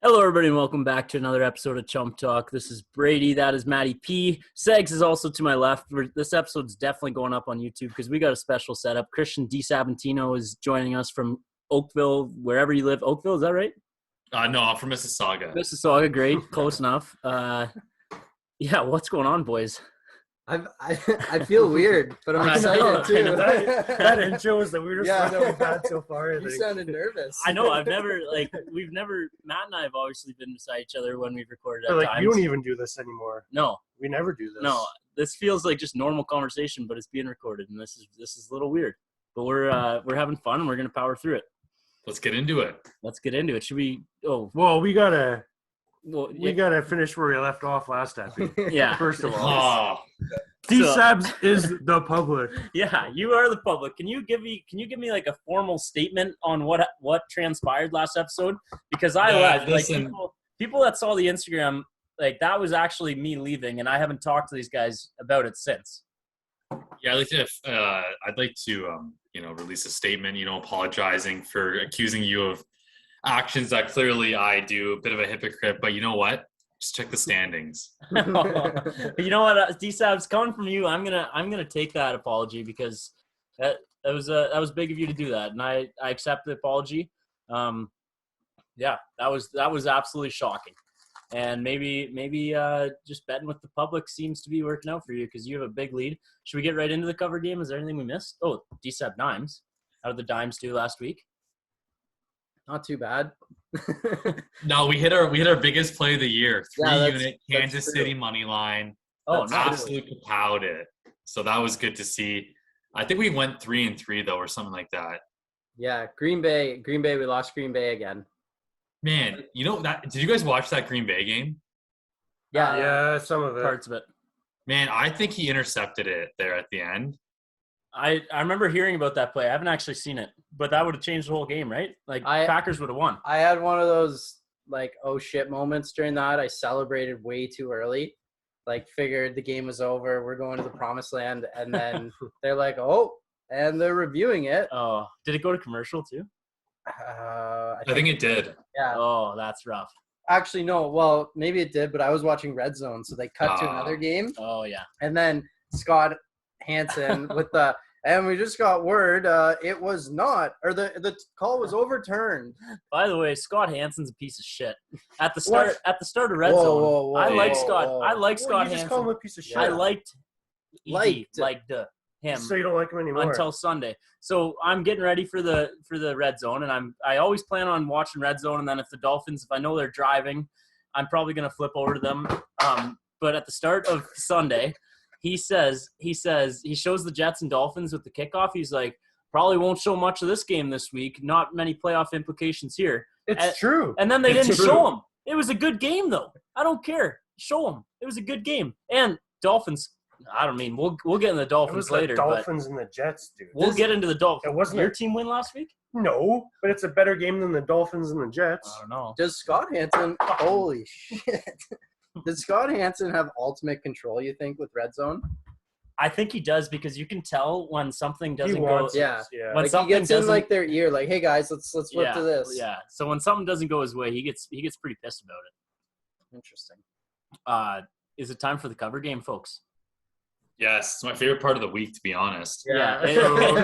Hello, everybody, and welcome back to another episode of Chump Talk. This is Brady. That is Matty P. Segs is also to my left. This episode's definitely going up on YouTube because we got a special setup. Christian DiSabs is joining us from Oakville, wherever you live. Oakville, is that right? No, I'm from Mississauga. Mississauga, great. Close enough. Yeah, what's going on, boys? I feel weird, but I'm excited too. That intro was the weirdest one that we've had so far. You sounded nervous. I know. Matt and I have obviously been beside each other when we've recorded at times. We don't even do this anymore. No. We never do this. No, this feels like just normal conversation, but it's being recorded, and this is a little weird. But we're having fun, and we're going to power through it. Let's get into it. Should we – Well, we gotta finish where we left off last episode. Yeah. First of all. Oh, DiSabs is the public. Yeah, you are the public. Can you give me like a formal statement on what transpired last episode? Because I left. Listen. Like people that saw the Instagram, like that was actually me leaving, and I haven't talked to these guys about it since. yeah, I'd like to release a statement, apologizing for accusing you of actions that clearly I do, a bit of a hypocrite, but you know what? Just check the standings. You know what, DiSabs, coming from you, I'm gonna take that apology because that was big of you to do that, and I accept the apology. Yeah, that was absolutely shocking, and maybe just betting with the public seems to be working out for you because you have a big lead. Should we get right into the cover game? Is there anything we missed? Oh, DiSabs Dimes. How did the Dimes do last week? Not too bad. No, we hit our biggest play of the year. 3-unit Kansas true. City money line. Oh, That's nice. absolutely kapowed it. So that was good to see. I think we went 3-3 though, or something like that. Yeah, Green Bay. We lost Green Bay again. Man, did you guys watch that Green Bay game? Yeah. Yeah, some of it. Parts of it. Man, I think he intercepted it there at the end. I remember hearing about that play. I haven't actually seen it, but that would have changed the whole game, right? Like Packers would have won. I had one of those like oh shit moments during that. I celebrated way too early. Like figured the game was over. We're going to the promised land, and then they're like, oh, and they're reviewing it. Oh, did it go to commercial too? I think it did. Yeah. Oh, that's rough. Actually, no. Well, maybe it did, but I was watching Red Zone, so they cut to another game. Oh yeah. And then Scott Hansen with and we just got word it was not, or the call was overturned. By the way, Scott Hansen's a piece of shit. At the start of Red Zone, Whoa, I like whoa, Scott. whoa. I like Well, Scott you just Hansen. call him a piece of shit. I liked him So you don't like him anymore. until Sunday. So I'm getting ready for the Red Zone, and I always plan on watching Red Zone. And then if I know they're driving, I'm probably gonna flip over to them. But at the start of Sunday, he shows the Jets and Dolphins with the kickoff. He's like, probably won't show much of this game this week. Not many playoff implications here. It's true. And then they It's didn't true. show him. It was a good game, though. I don't care. Show him. It was a good game. And Dolphins, I don't mean, we'll get into the It Dolphins was later. the Dolphins and the Jets, dude. But we'll get into the Dolphins. It wasn't Your team win last week? No, but it's a better game than the Dolphins and the Jets. I don't know. Does Scott Hansen? Holy shit! Does Scott Hansen have ultimate control? You think with Red Zone? I think he does because you can tell when something doesn't go. wants it. Yeah. Yeah. When Like he something gets in doesn't- like their ear, like, "Hey guys, let's flip to this." Yeah. So when something doesn't go his way, he gets pretty pissed about it. Interesting. Is it time for the cover game, folks? Yes, it's my favorite part of the week, to be honest. Yeah.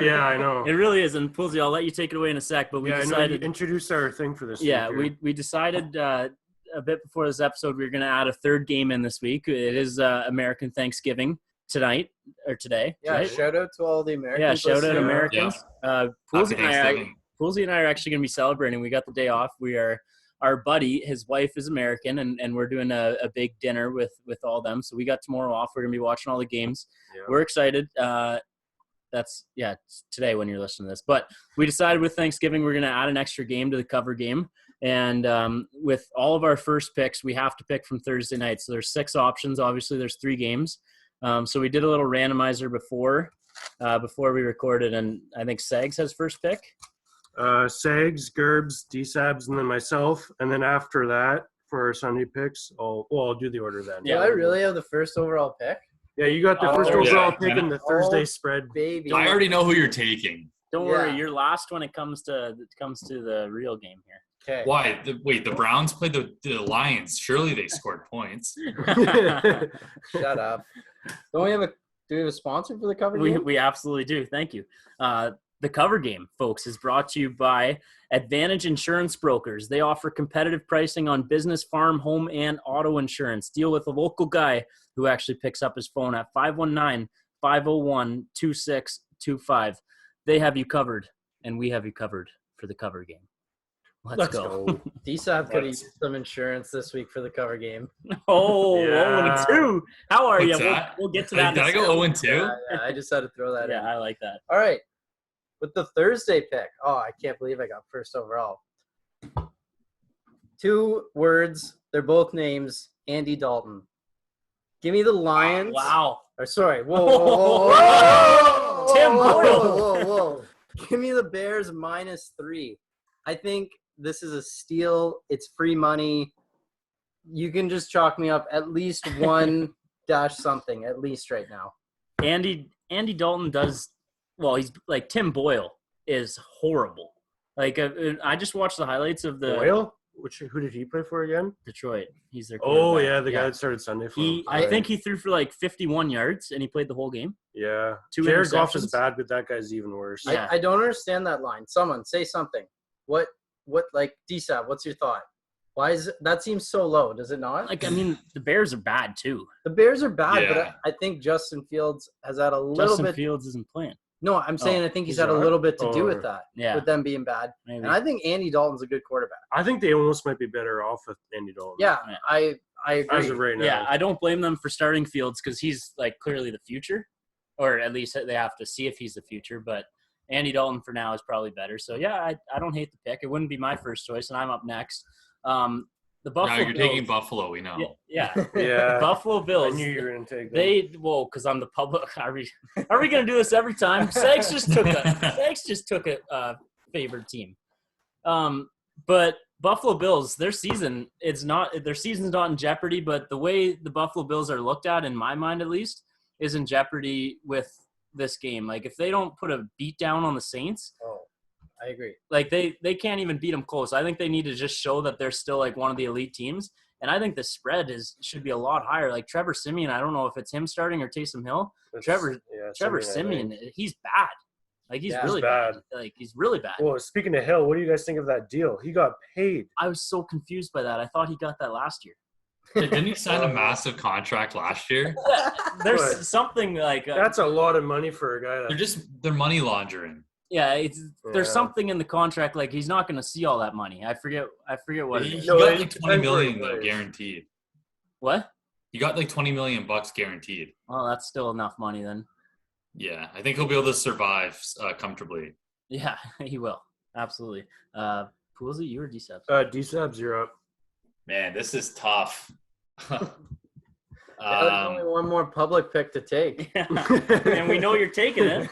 Yeah, I know. It really is. And Poolsy, I'll let you take it away in a sec. But we I know. You decided. introduce our thing for this. Yeah, week here. we decided a bit before this episode we were going to add a third game in this week. It is American Thanksgiving today. Yeah. Right? Shout out to all the Americans. Yeah, shout out listening. Americans. Happy Poolsy Thanksgiving. and I are actually going to be celebrating. We got the day off. Our buddy, his wife is American, and we're doing a big dinner with all them. So we got tomorrow off. We're going to be watching all the games. Yeah. We're excited. It's today when you're listening to this. But we decided with Thanksgiving we're going to add an extra game to the cover game. And with all of our first picks, we have to pick from Thursday night. So there's 6 options. Obviously, there's 3 games. So we did a little randomizer before we recorded, and I think Segs has first pick. Segs, Gerbs, DiSabs, and then myself. And then after that, for our Sunday picks, I'll do the order then. Do I really have the first overall pick? Yeah, you got the Oh, first yeah. overall pick in the Thursday spread. Baby. I already know who you're taking. Don't worry, Yeah. you're last when it comes to the real game here. Okay. Why? The Browns played the Lions. Surely they scored points. Shut up. Do we have a sponsor for the cover game? We absolutely do. Thank you. The cover game, folks, is brought to you by Advantage Insurance Brokers. They offer competitive pricing on business, farm, home, and auto insurance. Deal with a local guy who actually picks up his phone at 519-501-2625. They have you covered, and we have you covered for the cover game. Let's go. DSAB could have used some insurance this week for the cover game. Oh, Yeah. 0-2. How are you? What's that? We'll get to that. Did I go 0-2? Yeah, I just had to throw that in. Yeah, I like that. All right. With the Thursday pick. Oh, I can't believe I got first overall. 2 words. They're both names. Andy Dalton. Give me the Lions. Wow. Or sorry. Whoa. Tim Boyle. Whoa. Give me the Bears -3. I think this is a steal. It's free money. You can just chalk me up at least 1 dash something at least right now. Andy Dalton does well. He's like Tim Boyle is horrible. Like I just watched the highlights of the Boyle? Who did he play for again? Detroit. He's their Oh, quarterback. yeah, the guy that started Sunday for him. I think he threw for like 51 yards, and he played the whole game. Yeah. 2 Jared Goff is interceptions. bad, but that guy's even worse. Yeah. I don't understand that line. Someone say something. What like DSAB, what's your thought? Why is that seems so low? Does it not? Like, I mean, the Bears are bad too. The Bears are bad, Yeah. but I think Justin Fields has had a little Justin bit. Fields isn't playing. No, I'm saying I think he's had a not? little bit to do Or- with that, Yeah, with them being bad. maybe. And I think Andy Dalton's a good quarterback. I think they almost might be better off with Andy Dalton. Yeah, Yeah. I agree. As of right now. Yeah, I don't blame them for starting Fields because he's like clearly the future, or at least they have to see if he's the future. But Andy Dalton for now is probably better. So yeah, I don't hate the pick. It wouldn't be my first choice, and I'm up next. The Buffalo. No, you're Bills, taking Buffalo. We know. Yeah, Yeah. Buffalo I Bills. knew you were going to take them. Because I'm the public. Are we going to do this every time? Sags just took a favored team. But Buffalo Bills, their season's not in jeopardy. But the way the Buffalo Bills are looked at, in my mind at least, is in jeopardy with this game. Like if they don't put a beat down on the Saints, Oh, I agree. like they can't even beat them close. I think they need to just show that they're still like one of the elite teams. And I think the spread should be a lot higher. Like Trevor Siemian, I don't know if it's him starting or Taysom Hill. Trevor Siemian. Siemian, he's bad. Like he's Yeah, really he's bad. Like he's really bad. Well, speaking of Hill, what do you guys think of that deal? He got paid. I was so confused by that. I thought he got that last year. Didn't he sign a massive contract last year? There's What? something like That's a lot of money for a guy. They're money laundering. there's Yeah. something in the contract like he's not going to see all that money. I forget what He it is. No, got it like depends 20 where he million though, plays. guaranteed. What? You got like $20 million guaranteed. Well, that's still enough money then. Yeah, I think he'll be able to survive comfortably. Yeah, he will. Absolutely. Poolsy, you or DSabs? DSabs, you're up. Man, this is tough. There's only one more public pick to take. And we know you're taking it.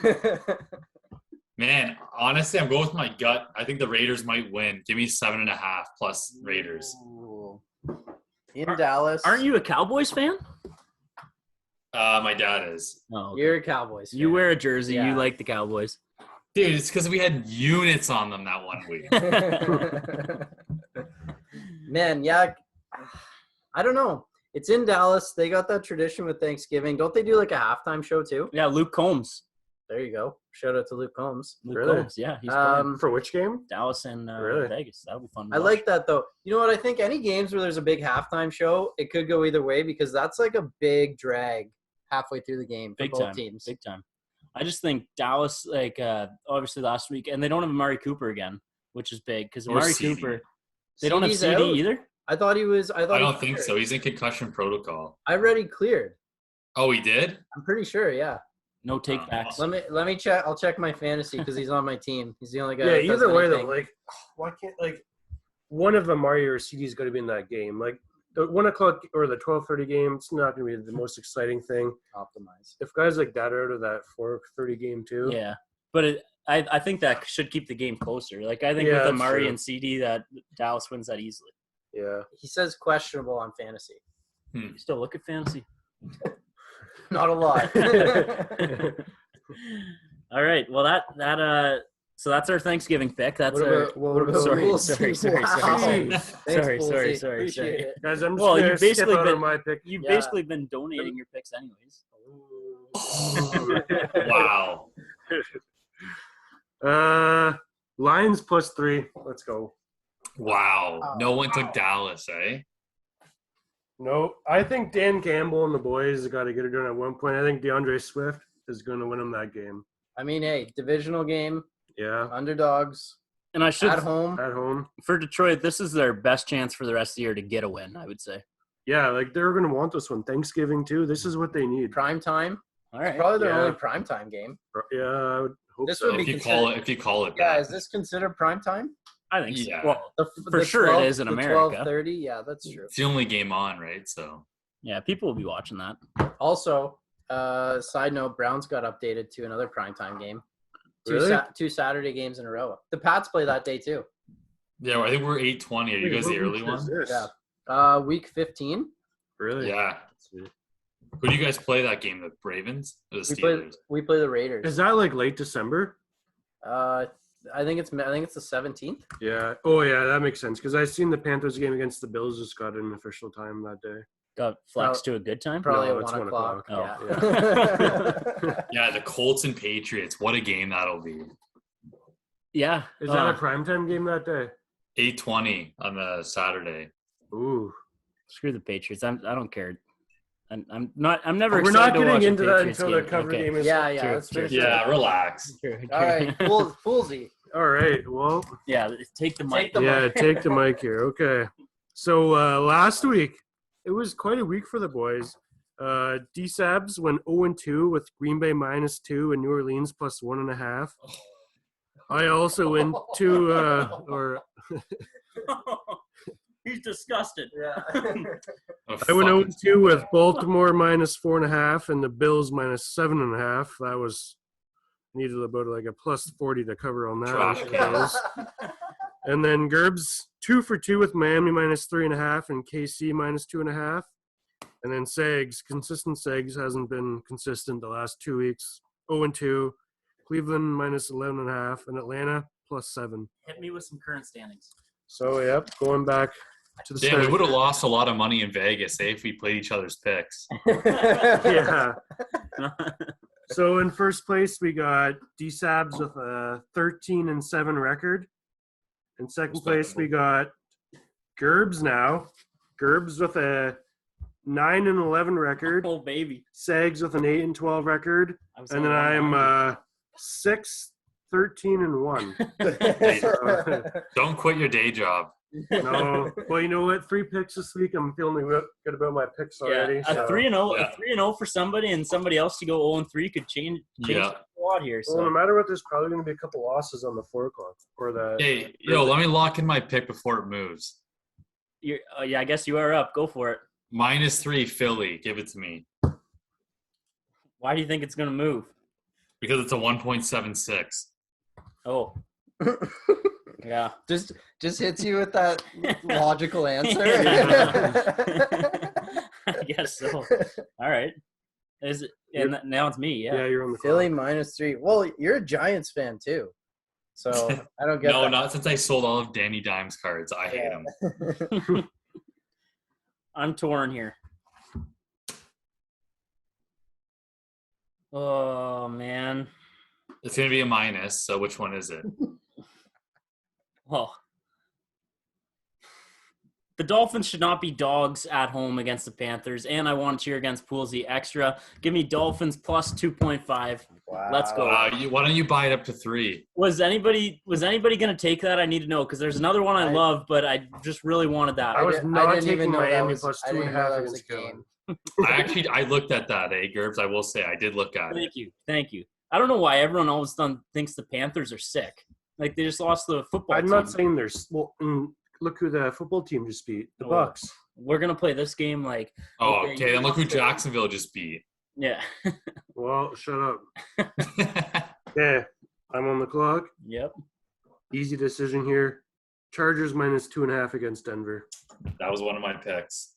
Man, honestly, I'm going with my gut. I think the Raiders might win. Give me 7.5 plus Raiders. Ooh. In Dallas. Aren't you a Cowboys fan? My dad is. Oh, okay. You're a Cowboys fan. You wear a jersey. Yeah. You like the Cowboys. Dude, it's because we had units on them that 1 week. Man, yeah. I don't know. It's in Dallas. They got that tradition with Thanksgiving. Don't they do like a halftime show too? Yeah, Luke Combs. There you go. Shout out to Luke Combs. Luke Really? Combs. Yeah, he's playing For which game? Dallas and Really? Vegas. That'll be fun. To I watch. like that though. You know what? I think any games where there's a big halftime show, it could go either way because that's like a big drag halfway through the game for big both time. teams. Big time. I just think Dallas, like obviously last week, and they don't have Amari Cooper again, which is big because Or Amari CD. Cooper. They don't have CD's CD out? either. I thought he was. I I don't think so. He's in concussion protocol. I read he cleared. Oh, he did? I'm pretty sure. Yeah. No takebacks. Let me check. I'll check my fantasy because he's on my team. He's the only guy. Yeah, that does either way, anything. though, like, why can't, like, one of them, Mario or CD, is going to be in that game. Like, the 1 o'clock or the 12:30 game, it's not going to be the most exciting thing. Optimize. If guys like that are out of that 4:30 game, too. Yeah, but I think that should keep the game closer. Like I think Yeah, with that's Amari true. and CD, that Dallas wins that easily. Yeah. He says questionable on fantasy. You still look at fantasy. Not a lot. All right. Well, so that's our Thanksgiving pick. That's What our. about- what about Sorry, me? sorry. Thanks, Sorry. Woolsey. Appreciate it. Guys, I'm just Well, gonna you've skip basically out been on my pick. You've Yeah. basically been donating your picks anyways. Wow. Lions +3. Let's go. Wow. No one took Dallas, eh? No, I think Dan Campbell and the boys got to get it done at one point. I think DeAndre Swift is going to win them that game. I mean, hey, divisional game, Yeah, underdogs, And I should at home. at home. for Detroit, this is their best chance for the rest of the year to get a win, I would say. Yeah, like they're going to want this one. Thanksgiving too. This is what they need. Prime time. All right. Probably their Yeah. only prime time game. Yeah, I would hope This so. would be If you call it Yeah, that. is this considered prime time? I think Yeah. so. Well, The sure it 12 is in the America. 12:30. Yeah, that's true. It's the only game on, right? So yeah, people will be watching that. Also, side note, Browns got updated to another primetime game. Really? Two Saturday games in a row. The Pats play that day too. yeah, I think we're 8:20. Are you guys the early one? Yeah. Week 15. Really? Yeah. Who do you guys play that game? The Ravens or the Steelers? We play the Raiders. Is that like late December? I think it's the 17th. Yeah. Oh, yeah, that makes sense. Because I seen the Panthers game against the Bills just got an official time that day. Got flexed to a good time. Probably No, at it's 1 1 o'clock. o'clock. Yeah. Yeah, the Colts and Patriots. What a game that'll be. Yeah. Is that a primetime game that day? 8:20 on the Saturday. Ooh. Screw the Patriots. I don't care. I'm not. I'm never. We're not excited to watch getting a into that Patriots until the game. cover Okay. game is. yeah. True, Let's finish true. it. Yeah, relax. True, All right. Foolsy. All right. Well, Yeah. Take the mic. Take the mic. take the mic here. Okay. So last week, it was quite a week for the boys. DiSabs went 0-2 with Green Bay -2 and New Orleans +1.5. I also went to He's disgusted. Yeah. I went 0-2 with Baltimore -4.5 and the Bills -7.5. That was needed about like a +40 to cover on that. Trash with the Bills. And then Gerbs 2 for 2 with Miami -3.5 and KC -2.5. And then Segs, consistent Segs hasn't been consistent the last 2 weeks. 0-2, Cleveland -11.5 and Atlanta +7. Hit me with some current standings. So yep, going back to the Damn, we start. would have lost a lot of money in Vegas if we played each other's picks. Yeah. So in first place we got DiSabs with a 13-7 record. In second place we got Gerbs now. Gerbs with a 9-11 record. Oh baby. Segs with an 8-12 record. And then I'm 6, 13-1. Don't quit your day job. No. Well, you know what? 3 picks this week. I'm feeling good about my picks already. Yeah, so. a 3-0, Yeah. a 3-0 for somebody, and somebody else to go 0-3 could change Yeah. a lot here. Well, no So matter what, there's probably going to be a couple losses on the 4 o'clock or the. Hey, let me lock in my pick before it moves. you're, yeah, I guess you are up. Go for it. -3 Philly. Give it to me. Why do you think it's going to move? Because it's a 1.76. Oh, yeah. just hits you with that logical answer. I guess so. All right. Is it? And now it's me. Yeah, Yeah. you're on the Philly clock. -3. Well, you're a Giants fan too, so I don't get No, that. not since I sold all of Danny Dimes cards. I hate him. I'm torn here. Oh man. It's going to be a minus, so which one is it? Well, the Dolphins should not be dogs at home against the Panthers, and I want to cheer against Poolsy extra. Give me Dolphins +2.5. Wow. Let's go. Why don't you buy it up to 3? Was anybody going to take that? I need to know because there's another one I love, but I just really wanted that. I was not didn't even taking know that Miami was- plus I didn't 2.5 know that was against a game. Carolina. I looked at that, Gerbs. I will say I did look at it. Thank you. I don't know why everyone all of a sudden thinks the Panthers are sick. Like they just lost the football I'm team. not saying there's. Well, look who the football team just beat. The Oh. Bucks. We're gonna play this game like. Oh, Okay, okay. Then look who Jacksonville just beat. Yeah. Well, shut up. Yeah, I'm on the clock. Yep. Easy decision here. Chargers -2.5 against Denver. That was one of my picks.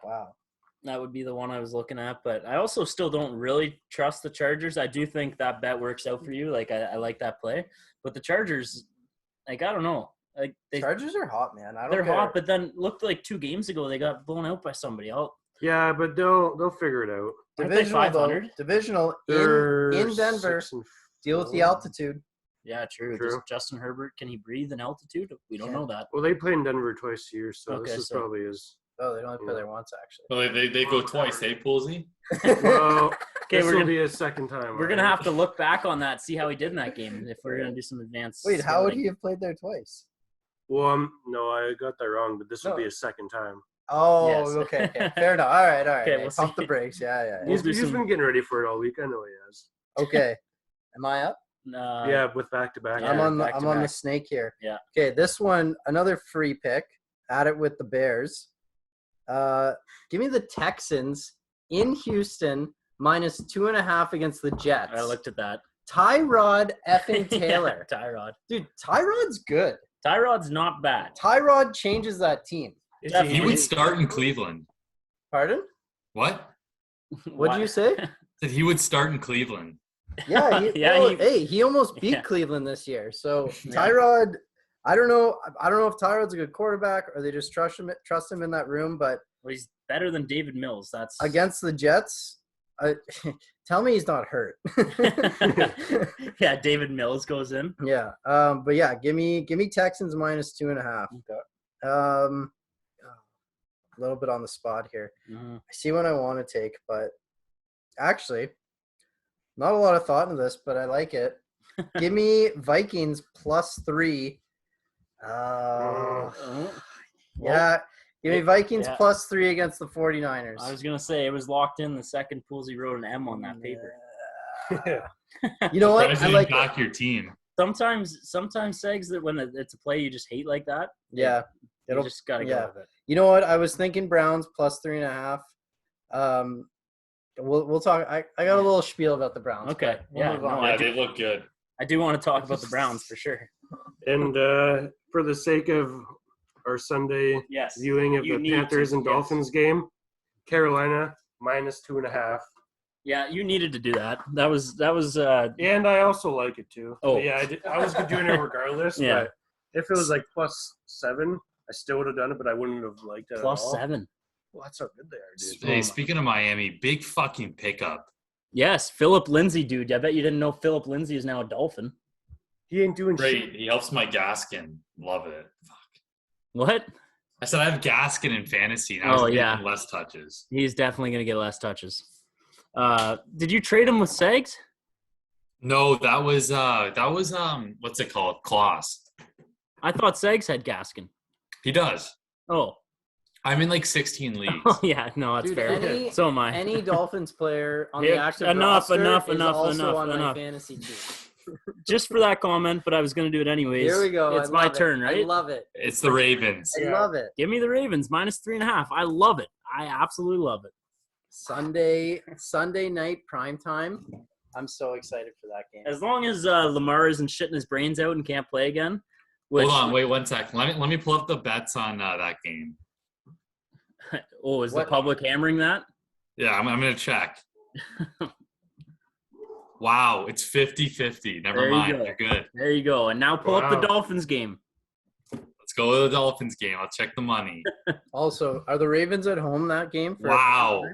Wow. That would be the one I was looking at, but I also still don't really trust the Chargers. I do think that bet works out for you. Like I like that play, but the Chargers, like I don't know, like Chargers are hot, man. I don't they're care. hot, but then looked like 2 games ago they got blown out by somebody. Yeah, but they'll figure it out. Aren't they Divisional, 500? though. Divisional They're in Denver. 6-4. Deal with the altitude. Yeah, true. True. Does Justin Herbert, can he breathe in altitude? We don't know that. Well, they play in Denver twice a year, so Okay, this is so- probably his. Oh, they only play there once, actually. Well, they go twice, eh, Poolsy? Well, Okay, this we're will gonna be his second time. we're gonna have to look back on that, see how he did in that game. If we're gonna do some advanced. Wait, how would scouting. he have played there twice? Well, no, I got that wrong, but this will No. be his second time. Oh, Yes. okay. Fair enough. All right. Okay, Hey, we'll pump see. the brakes. Yeah. We'll He's do some- been getting ready for it all week. I know he has. Okay. Am I up? Yeah, with back-to-back. yeah, I'm on back to the back. snake here. Yeah. Okay, this one, another free pick. At it with the Bears. Give me the Texans in Houston minus 2.5 against the Jets. I looked at that. Tyrod effing Taylor. Yeah, Tyrod. Dude, Tyrod's good. Tyrod's not bad. Tyrod changes that team. He would start in Cleveland. Pardon? What? What'd you say? That he would start in Cleveland. Yeah, Yeah, he almost beat Yeah. Cleveland this year. So Yeah. Tyrod, I don't know if Tyrod's a good quarterback or they just trust him in that room. But Well, he's better than David Mills. That's against the Jets, tell me he's not hurt. yeah. David Mills goes in. Yeah. But yeah, give me Texans minus 2.5. A little bit on the spot here. Mhm. I see what I want to take, but actually, not a lot of thought into this, but I like it. Give me Vikings +3. Yeah, give me Vikings yeah. +3 against the 49ers. I was gonna say it was locked in the second. Poolsy wrote an M on that paper. You know what? I President, like back it. your team. Sometimes Segs, that when it's a play you just hate like that. Yeah. You just gotta yeah. go with it. You know what? I was thinking Browns +3.5. We'll talk. I got a little spiel about the Browns. Okay. but we'll Yeah, move no, on. I Yeah, do- they look good. I do want to talk about the Browns for sure. And for the sake of our Sunday Yes. viewing of You the need Panthers to, and yes. Dolphins game, Carolina minus 2.5. Yeah, you needed to do that. That was And I also like it too. Oh. But yeah, I was doing it regardless. Yeah. But if it was like +7, I still would have done it, but I wouldn't have liked it at all. +7. Well, that's how good they are, dude. Hey, speaking of Miami, big fucking pickup. Yes, Phillip Lindsey, dude. I bet you didn't know Phillip Lindsey is now a Dolphin. He ain't doing Great. shit. He helps my Gaskin. Love it. Fuck. What? I said I have Gaskin in fantasy. And I was Oh, getting yeah. less touches. He's definitely gonna get less touches. Did you trade him with Segs? No, that was what's it called? Kloss. I thought Segs had Gaskin. He does. Oh. I'm in like 16 leagues. Oh yeah, no, that's Dude, fair. So am I. Any Dolphins player on the Yeah, active enough, roster enough, is enough, also enough, on my enough. fantasy team. Just for that comment, but I was gonna do it anyways. Here we go. It's I my love it. turn, I right? love it. It's the Ravens. I love it. Give me the Ravens -3.5. I love it. I absolutely love it. Sunday night prime time. I'm so excited for that game. As long as Lamar isn't shitting his brains out and can't play again. Which, Hold on, wait 1 second. Let me pull up the bets on that game. Oh, is What? the public hammering that? Yeah, I'm gonna check. Wow, it's 50-50. Never There you mind. go. You're good. There you go. And now pull up the Wow. Dolphins game. Let's go to the Dolphins game. I'll check the money. Also, are the Ravens at home that game? For Wow.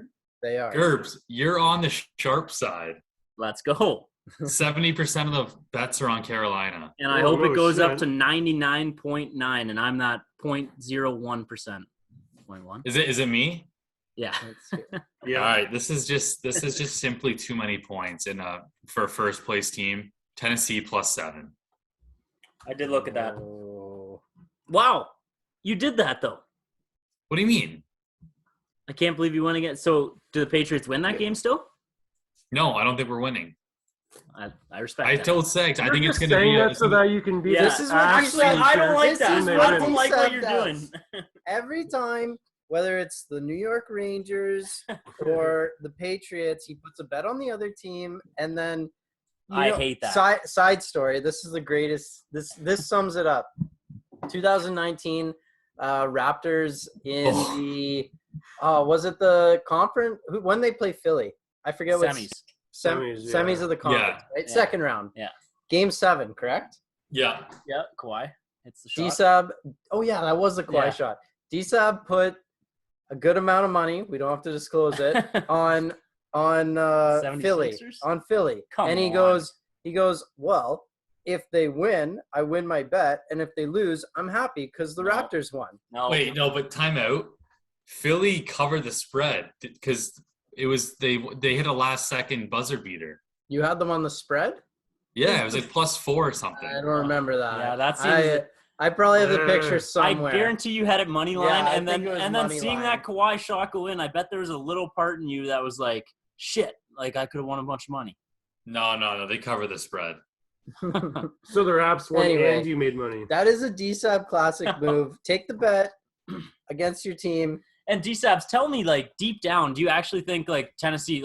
They are. Gerbs, you're on the sharp side. Let's go. 70% of the bets are on Carolina. And I Oh, hope it no goes up shit. to 99.9, and I'm that 0.01%. 0.1? Is it me? Yeah. All right. This is just simply too many points for a first place team. Tennessee +7. I did look at that. Oh. Wow. You did that, though. What do you mean? I can't believe you won again. So, do the Patriots win that game still? No, I don't think we're winning. I respect I that. told Segs, I You're think it's just going to saying be that so that you can be. Yeah. This is what Actually, you said. I don't like This that. is I what don't you like what said you're that. doing. Every time, whether it's the New York Rangers or the Patriots, he puts a bet on the other team, and then I hate that. Side story. This is the greatest. This sums it up. 2019 Raptors in the Was it the conference? When they play Philly? I forget what Semis. Semis of the conference, right? Yeah. Second round. Yeah. Game 7, correct? Yeah. Yeah, Kawhi. It's the shot. DiSab. Oh yeah, that was the Kawhi Yeah. shot. DiSab put a good amount of money. We don't have to disclose it on Philly. 76ers? On Philly. Come and he on. goes, well, if they win, I win my bet, and if they lose, I'm happy because the No. Raptors won. No. Wait, no, but timeout. Philly covered the spread because it was they hit a last second buzzer beater. You had them on the spread? Yeah, it was like +4 or something. I don't remember that. Yeah, that seems. I probably have the picture I somewhere. guarantee you had it money line, Yeah, I and think then it was and then money seeing line. that Kawhi shot go in, I bet there was a little part in you that was like, shit, like I could have won a bunch of money. No, they cover the spread. So the Raps won Anyway. and you made money. That is a DSAB classic move. Take the bet against your team. And DSabs, tell me, like deep down, do you actually think like Tennessee,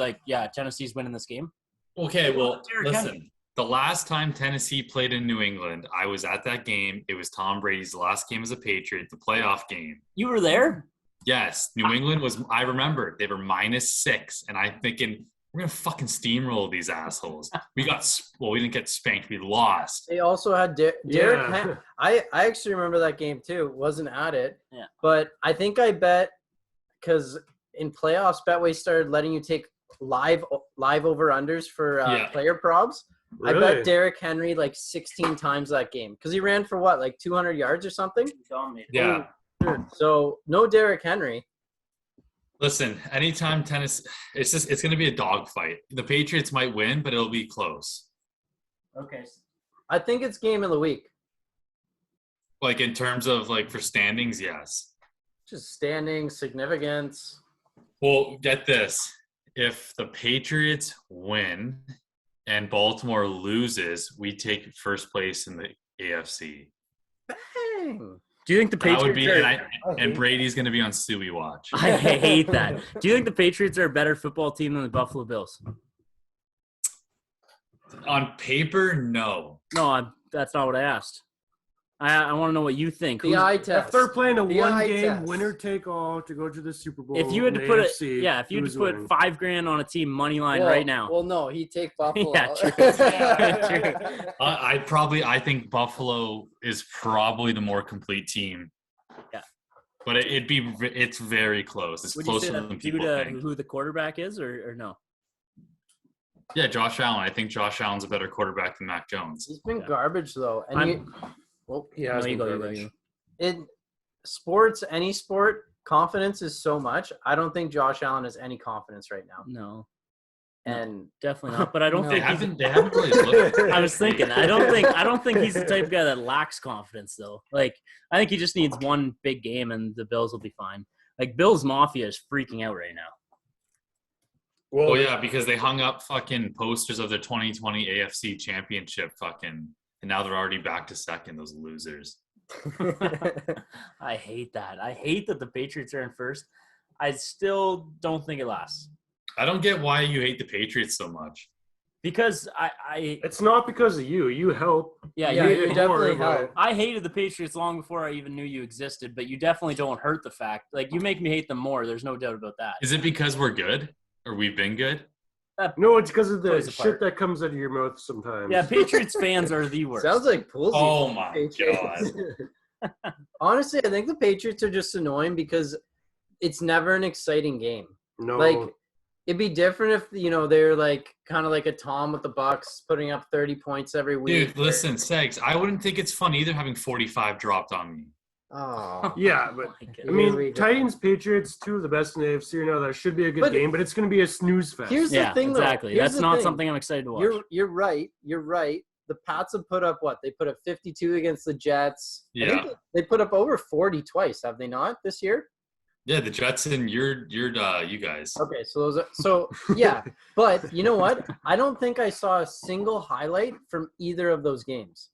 Tennessee's winning this game? Okay, well, Derrick listen. Henry. The last time Tennessee played in New England, I was at that game. It was Tom Brady's last game as a Patriot, the playoff game. You were there? Yes, New England was, I remember, they were -6. And I'm thinking, we're going to fucking steamroll these assholes. We didn't get spanked. We lost. They also had Derrick Yeah. I actually remember that game too. Wasn't at it. Yeah. But I think I bet because in playoffs, Betway started letting you take live over-unders for Yeah. player props. I Really? bet Derrick Henry like 16 times that game because he ran for what, like 200 yards or something? Yeah. So no Derrick Henry. Listen, anytime Tennessee, it's going to be a dogfight. The Patriots might win, but it'll be close. Okay. I think it's game of the week. Like in terms of like for standings, yes. Just standing, significance. Well, get this. If the Patriots win and Baltimore loses, we take first place in the AFC. Bang. Do you think the That would Patriots be, and Brady's going to be on Stewie watch. I hate that. Do you think the Patriots are a better football team than the Buffalo Bills? On paper, no. No, that's not what I asked. I want to know what you think. The eye If test. they're playing a The eye one-game test. winner take all to go to the Super Bowl, If you had in to the put AFC, if you had who's to put winning? $5,000 on a team money line Well- right now. Well, no, he'd take Buffalo. Yeah, true. I think Buffalo is probably the more complete team. Yeah. But it's very close. It's Would you closer say than that due people to think. who the quarterback is, or no? Yeah, Josh Allen. I think Josh Allen's a better quarterback than Mac Jones. He's been Yeah. garbage though, and I'm- well, He has No, you been go, you go, garbage. you go. in sports, any sport, confidence is so much. I don't think Josh Allen has any confidence right now, No, and definitely not. But I don't No. They think haven't really looked. I was thinking. I don't think he's the type of guy that lacks confidence though. Like I think he just needs one big game and the Bills will be fine. Like Bills Mafia is freaking out right now. Well, Oh yeah, because they hung up fucking posters of the 2020 AFC Championship fucking, and now they're already back to second. Those losers. I hate that. I hate that the Patriots are in first. I still don't think it lasts I don't get why you hate the Patriots so much. because I it's not because of you. You help. yeah, Yeah, you, you ignore definitely it, but- help. I hated the Patriots long before I even knew you existed, but you definitely don't hurt the fact. Like you make me hate them more. There's no doubt about that. Is it because we're good or we've been good? No, it's because of the Plays a shit part. that comes out of your mouth sometimes. Yeah, Patriots fans are the worst. sounds like Poolsy. Oh my Patriots. god! Honestly, I think the Patriots are just annoying because it's never an exciting game. No. Like it'd be different if they're like kind of like a Tom with the Bucks putting up 30 points every week. Dude, listen, Segs. I wouldn't think it's fun either having 45 dropped on me. Oh, yeah, but my I God. Here we mean, go. Titans, Patriots, two of the best in the AFC right now. That should be a good But- game, but it's going to be a snooze fest. here's Yeah, the thing, exactly. though. Here's That's the not thing. something I'm excited to watch. You're right. You're right. The Pats have put up what? They put up 52 against the Jets. I think Yeah. they put up over 40 twice, have they not, this year? Yeah, the Jets and you guys. Okay, so yeah. But you know what? I don't think I saw a single highlight from either of those games.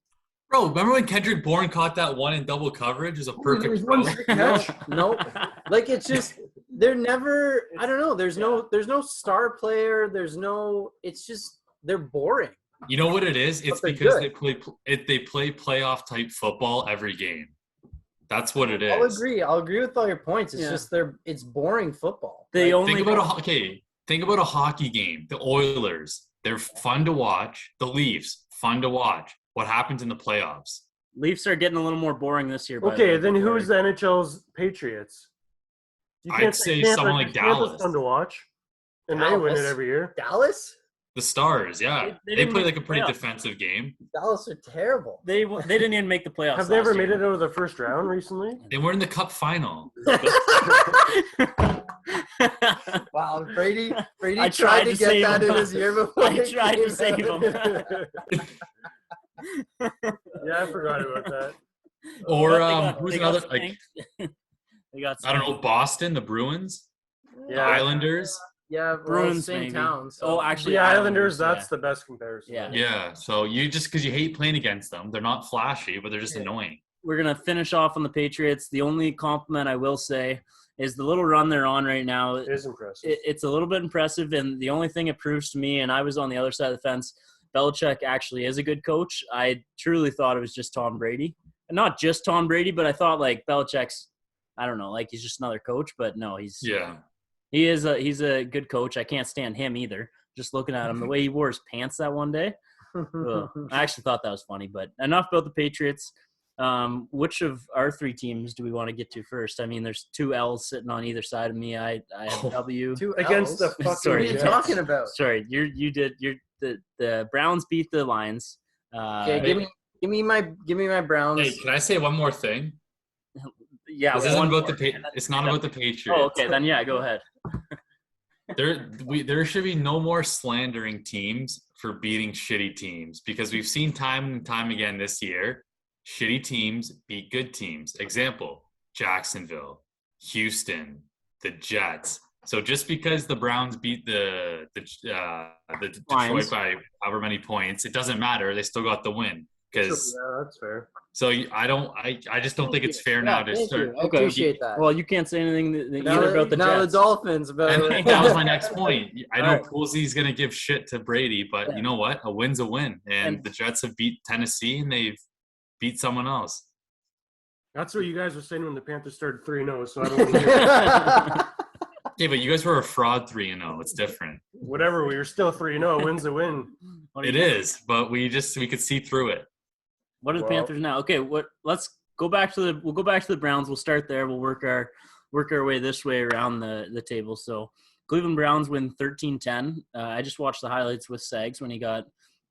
Bro, remember when Kendrick Bourne caught that one in double coverage? It was a perfect throw. No. Like it's just they're never. I don't know. There's no star player. There's no. It's just they're boring. You know what it is? It's they're because good. they play playoff type football every game. That's what it is. I'll agree with all your points. It's just it's boring football. They only think about a hockey game. The Oilers, they're fun to watch. The Leafs, fun to watch. What happens in the playoffs? Leafs are getting a little more boring this year. Okay, then who's the NHL's Patriots? I'd say someone like Dallas. Fun to watch, and they win it every year. Dallas? The Stars, yeah. They play like a pretty defensive game. Dallas are terrible. They didn't even make the playoffs. Have they ever made it out of the first round recently? They were in the Cup final. Wow, Brady I tried to get that in his year before. I tried to save him. Yeah, I forgot about that. Or who's another? Like, they got I don't know, Boston, the Bruins, the Islanders. Yeah, Bruins, same maybe. town. So. Oh, actually, the Islanders. That's the best comparison. Yeah. Yeah. So you just because you hate playing against them, they're not flashy, but they're just annoying. We're gonna finish off on the Patriots. The only compliment I will say is the little run they're on right now. It is impressive. It's a little bit impressive, and the only thing it proves to me, and I was on the other side of the fence, Belichick actually is a good coach. I truly thought it was just Tom Brady. And not just Tom Brady, but I thought like Belichick's, I don't know, like he's just another coach, but no, he's a good coach. I can't stand him either. Just looking at him, the way he wore his pants that one day. I actually thought that was funny, but enough about the Patriots. Which of our three teams do we want to get to first? I mean, there's 2 L's sitting on either side of me. I have a W. 2 against L's? the fucking. Sorry, What are you talking about? Sorry, the Browns beat the Lions. Okay, give me my Browns. Hey, can I say one more thing? Yeah, This isn't about it's not about the Patriots. Oh, okay, then yeah, go ahead. There should be no more slandering teams for beating shitty teams because we've seen time and time again this year, shitty teams beat good teams. Example, Jacksonville, Houston, the Jets. So just because the Browns beat the Detroit by however many points, it doesn't matter. They still got the win. Because that's fair. So I just don't think it's fair now to start. I appreciate that. Well, you can't say anything either about the Jets. Now the Dolphins. And that was my next point. I know Posey's going to give shit to Brady, but you know what? A win's a win. And the Jets have beat Tennessee, and they've beat someone else. That's what you guys were saying when the Panthers started 3-0, so I don't want to hear that. Yeah, but you guys were a fraud 3-0. It's different. Whatever, we were still 3-0. A win's a win. It is, but we could see through it. What are the Panthers now? Okay, let's go back to the Browns. We'll start there. We'll work our way this way around the table. So Cleveland Browns win 13-10. I just watched the highlights with Sags when he got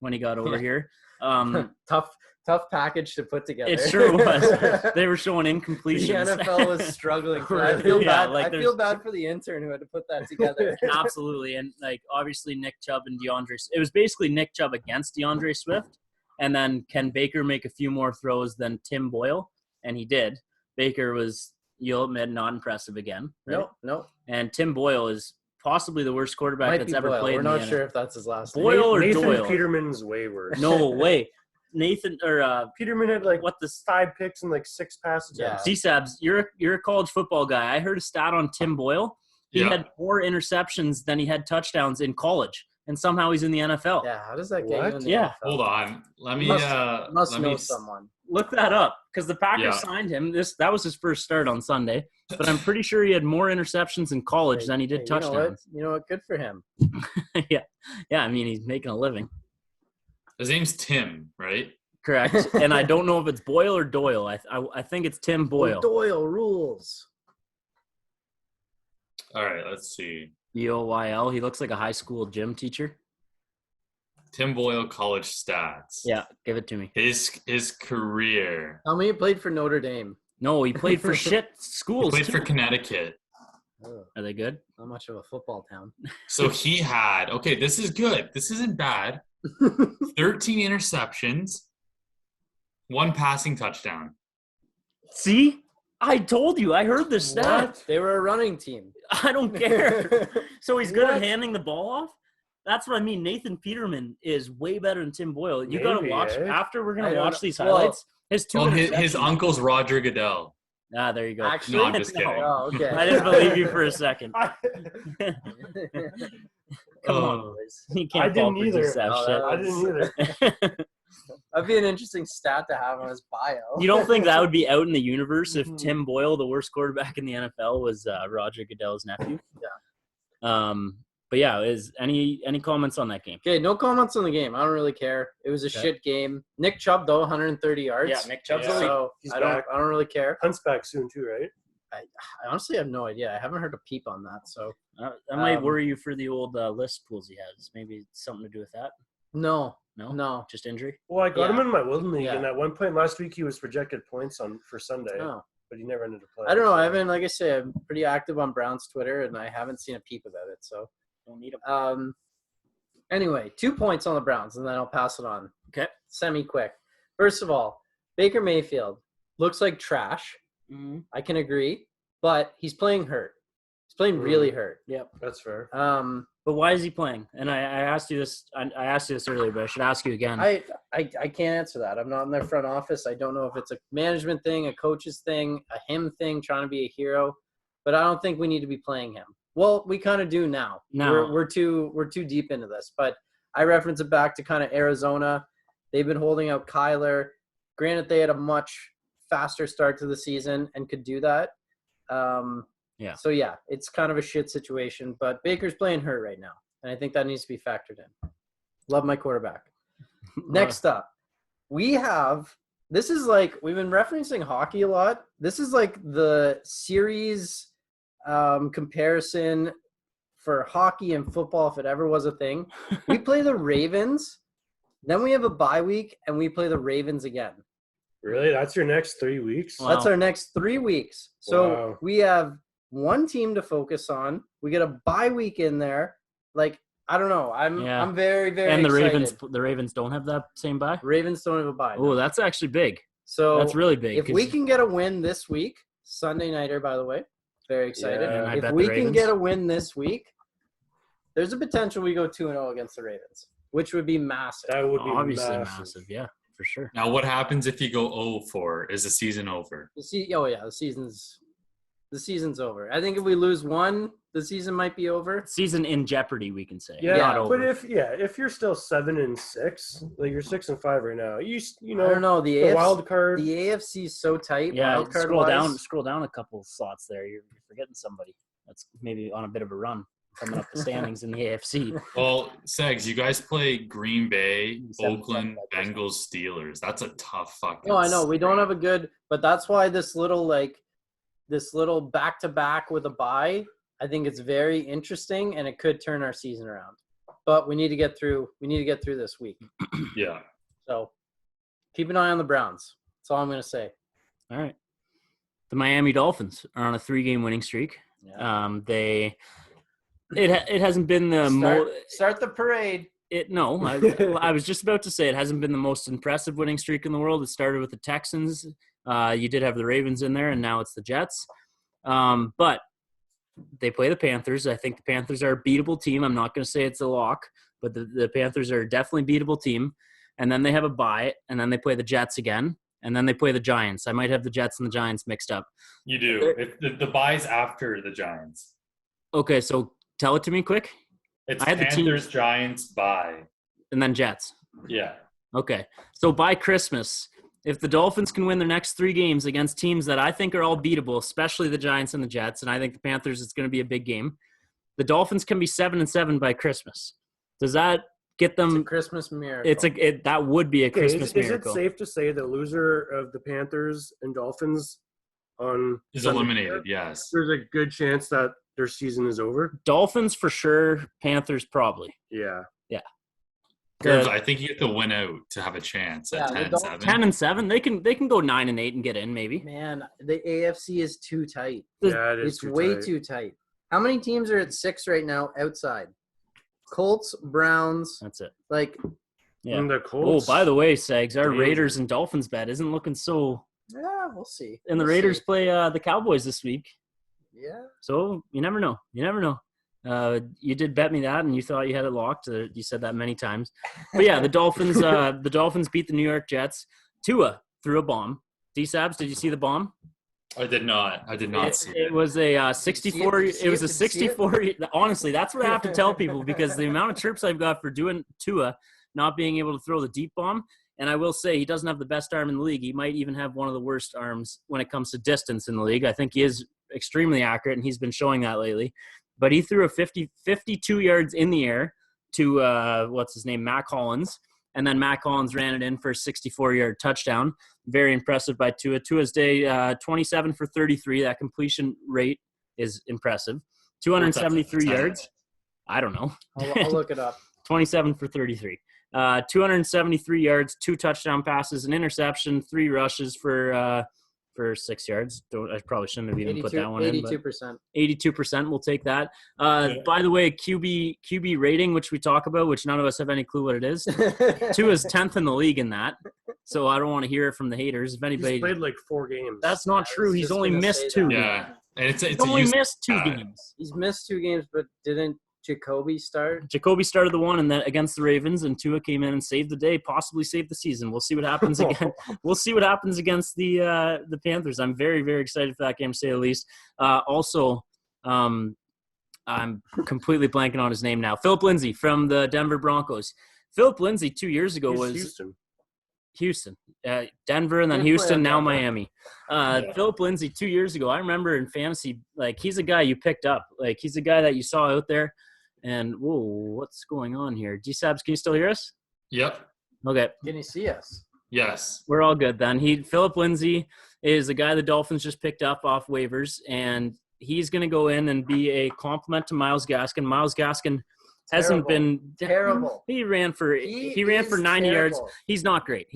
over here. Tough package to put together. It sure was. They were showing incompletions. The NFL was struggling. I feel bad. I feel bad for the intern who had to put that together. Absolutely, and like obviously Nick Chubb and DeAndre. It was basically Nick Chubb against DeAndre Swift, and then can Baker make a few more throws than Tim Boyle? And he did. Baker was, you'll admit, not impressive again. Right? Nope. And Tim Boyle is possibly the worst quarterback that's ever played. We're not sure if that's his last name. Boyle or Nathan Doyle? Peterman's way worse. No way. Nathan or Peterman had 5 picks and 6 passes. Yeah. DiSabs, you're a college football guy. I heard a stat on Tim Boyle. He had more interceptions than he had touchdowns in college, and somehow he's in the NFL. Yeah, how does that get you in the NFL? Hold on. Let me must know someone. Look that up because the Packers signed him. That was his first start on Sunday, but I'm pretty sure he had more interceptions in college than he did touchdowns. You know what? Good for him. Yeah. I mean, he's making a living. His name's Tim, right? Correct. And I don't know if it's Boyle or Doyle. I think it's Tim Boyle. Doyle rules. All right, let's see. Boyle. He looks like a high school gym teacher. Tim Boyle college stats. Yeah, give it to me. His career. How many played for Notre Dame? No, he played for shit schools. He played for Connecticut. Oh, Are they good? not much of a football town. So he had, this is good. This isn't bad. 13 interceptions, 1 passing touchdown. See? I told you. I heard this stat. They were a running team. I don't care. So he's good at handing the ball off? That's what I mean. Nathan Peterman is way better than Tim Boyle. You got to watch after we're going to watch these highlights. His uncle's Roger Goodell. Ah, there you go. Actually, No, I'm just kidding. Oh, okay. I didn't believe you for a second. Come on, boys. You can't I didn't either. I didn't either. That'd be an interesting stat to have on his bio. You don't think that would be out in the universe if Tim Boyle, the worst quarterback in the NFL, was Roger Goodell's nephew? Yeah. But yeah, is any comments on that game? Okay, no comments on the game. I don't really care. It was a shit game. Nick Chubb though, 130 yards. Yeah, Nick Chubb's So He's I back. don't really care. Hunt's back soon too, right? I honestly have no idea. I haven't heard a peep on that. So that might worry you for the old list pools he has. Maybe something to do with that. no, No, just injury. Well, I got him Yeah. in my Wilden League, Yeah. and at one point last week he was projected points for Sunday, no. but he never ended up playing. I don't know. so- I haven't, like I said, I'm pretty active on Brown's Twitter, and I haven't seen a peep about it. So Don't need him. Anyway, 2 points on the Browns, and then I'll pass it on. Okay. Semi-quick. First of all, Baker Mayfield looks like trash. Mm-hmm. I can agree, but he's playing hurt. He's playing really hurt. Yep. That's fair. But why is he playing? And I asked you this. I asked you this earlier, but I should ask you again. I can't answer that. I'm not in their front office. I don't know if it's a management thing, a coach's thing, a him thing, trying to be a hero. But I don't think we need to be playing him. Well, we kind of do now. No. We're too deep into this. But I reference it back to kind of Arizona. They've been holding out Kyler. Granted, they had a much faster start to the season and could do that. Yeah. So, yeah, it's kind of a shit situation. But Baker's playing hurt right now, and I think that needs to be factored in. Love my quarterback. Next up, this is like, we've been referencing hockey a lot. This is like the series comparison for hockey and football, if it ever was a thing. We play the Ravens, then we have a bye week, and we play the Ravens again. Really? That's your next 3 weeks? Wow. That's our next 3 weeks. So Wow. we have one team to focus on. We get a bye week in there. Like, I don't know. I'm very, very and the excited. Ravens don't have that same bye. Ravens don't have a bye. Oh, that's actually big. So That's really big. if 'cause- we can get a win this week, Sunday nighter, by the way, very excited. Yeah, I if bet we the can Ravens. get a win this week, there's a potential we go 2-0 against the Ravens, which would be massive. That would be obviously massive. yeah, for sure. Now, what happens if you go 0-4? Is the season over? The season's over. I think if we lose one, the season might be over. Season in jeopardy, we can say. Yeah, Not but over. if you're still 7-6, like you're 6-5 right now, you I know don't know. the wild card. The AFC is so tight. Yeah, wild card scroll down a couple slots there. You're forgetting somebody that's maybe on a bit of a run coming up the standings in the AFC. Well, Segs, you guys play Green Bay, Seven, Oakland, seven, Bengals, Steelers. That's a tough fucking. No, I know we don't have a good, but that's why this little back-to-back with a bye, I think it's very interesting, and it could turn our season around. But we need to get through. We need to get through this week. Yeah. So keep an eye on the Browns. That's all I'm going to say. All right. The Miami Dolphins are on a 3-game winning streak. Yeah. It hasn't been the Start the parade. I was just about to say it hasn't been the most impressive winning streak in the world. It started with the Texans. You did have the Ravens in there, and now it's the Jets. But they play the Panthers. I think the Panthers are a beatable team. I'm not going to say it's a lock, but the Panthers are a definitely beatable team. And then they have a bye, and then they play the Jets again, and then they play the Giants. I might have the Jets and the Giants mixed up. You do. The bye's after the Giants. Okay, so tell it to me quick. It's I had the team- Panthers, Giants, bye. And then Jets. Yeah. Okay. So by Christmas, if the Dolphins can win their next 3 games against teams that I think are all beatable, especially the Giants and the Jets, and I think the Panthers, it's going to be a big game, the Dolphins can be 7-7 by Christmas. Does that get them? It's a Christmas miracle. That would be a Christmas Is miracle. it safe to say the loser of the Panthers and Dolphins Is Sunday, eliminated, yes. there's a good chance that their season is over? Dolphins for sure. Panthers probably. Yeah. Gerbs, I think you have to win out to have a chance at Yeah, the 10-7. 10-7. They can go 9-8 and get in maybe. Man, the AFC is too tight. Yeah, it is It's too way tight. too tight. How many teams are at 6 right now outside? Colts, Browns, That's it. like, Yeah. And the Oh, Colts. by the way, Sags, our Danger. Raiders and Dolphins bet isn't looking so. yeah, we'll see. And the We'll Raiders see. play the Cowboys this week. Yeah. So you never know. You did bet me that, and you thought you had it locked. You said that many times. But yeah, the Dolphins. The Dolphins beat the New York Jets. Tua threw a bomb. DiSabs, did you see the bomb? I did not see It was a 64. Did you see It was a it? Did you see it? 64. Honestly, that's what I have to tell people because the amount of chirps I've got for doing Tua not being able to throw the deep bomb. And I will say he doesn't have the best arm in the league. He might even have one of the worst arms when it comes to distance in the league. I think he is extremely accurate, and he's been showing that lately. But he threw a 52 yards in the air to, Mac Hollins. And then Mac Hollins ran it in for a 64-yard touchdown. Very impressive by Tua. Tua's day, 27 for 33. That completion rate is impressive. 273 yards. I don't know. I'll look it up. 27 for 33. 273 yards, 2 touchdown passes, an interception, 3 rushes for 6 yards. I probably shouldn't have even put that one 82%. in. 82%. We'll take that. By the way, QB rating, which we talk about, which none of us have any clue what it is. Tua is 10th in the league in that. So I don't want to hear it from the haters. If anybody, He's played like 4 games. that's not true. He's only missed 2. Yeah, and it's He's only missed 2 games. He's missed 2 games, but didn't Jacoby start? Jacoby started the one and then against the Ravens, and Tua came in and saved the day, possibly saved the season. We'll see what happens again. We'll see what happens against the Panthers. I'm very, very excited for that game, to say the least. Also, I'm completely blanking on his name now. Phillip Lindsey from the Denver Broncos. Phillip Lindsey 2 years ago was Houston, Denver, and then Houston, now Miami. Phillip Lindsey 2 years ago, I remember in fantasy, like, he's a guy you picked up. Like, he's a guy that you saw out there. And, whoa, what's going on here? DiSabs, can you still hear us? Yep. Okay. Can you see us? Yes. We're all good then. Phillip Lindsey is a guy the Dolphins just picked up off waivers, and he's going to go in and be a compliment to Myles Gaskin. Myles Gaskin hasn't been terrible. He ran for 90 yards. He's not great.